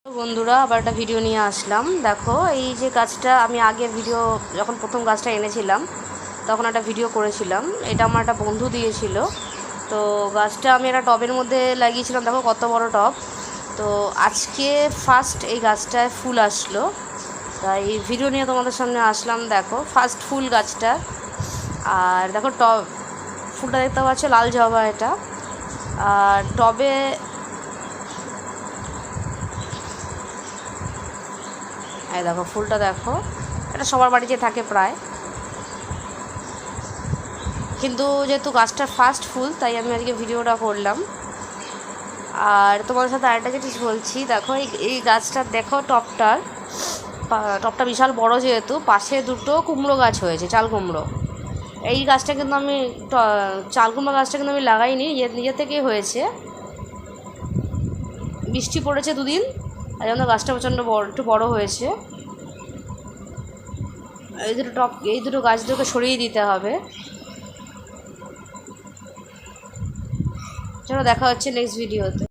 বন্ধুরা আবার একটা ভিডিও নিয়ে আসলাম। দেখো এই যে গাছটা আমি আগের ভিডিও যখন প্রথম গাছটা এনেছিলাম তখন একটা ভিডিও করেছিলাম। এটা আমার একটা বন্ধু দিয়েছিল। তো গাছটা আমি একটা টবের মধ্যে লাগিয়েছিলাম। দেখো কত বড় টব। তো আজকে ফার্স্ট এই গাছটায় ফুল আসলো, তাই ভিডিও নিয়ে তোমাদের সামনে আসলাম। দেখো ফার্স্ট ফুল গাছটা। আর দেখো ফুলটা দেখতে পাচ্ছ, লাল জবা এটা। আর টবে এই দেখো ফুলটা দেখো, এটা সবার বাড়িতে থাকে প্রায়, কিন্তু যেহেতু গাছটার ফার্স্ট ফুল তাই আমি আজকে ভিডিওটা করলাম। আর তোমাদের সাথে আরেকটা জিনিস বলছি, দেখো এই গাছটার দেখো টপটা বিশাল বড়, যেহেতু পাশে দুটো কুমড়ো গাছ হয়েছে, চাল কুমড়ো। এই গাছটা কিন্তু আমি চাল কুমড়ো গাছটা কিন্তু আমি লাগাইনি, নিজে থেকেই হয়েছে। বৃষ্টি পড়েছে দুদিন, আর জন্য গাছটা প্রচণ্ড একটু বড় হয়েছে। এই দুটো গাছ দুটোকে সরিয়ে দিতে হবে। চলো দেখা হচ্ছে নেক্সট ভিডিওতে।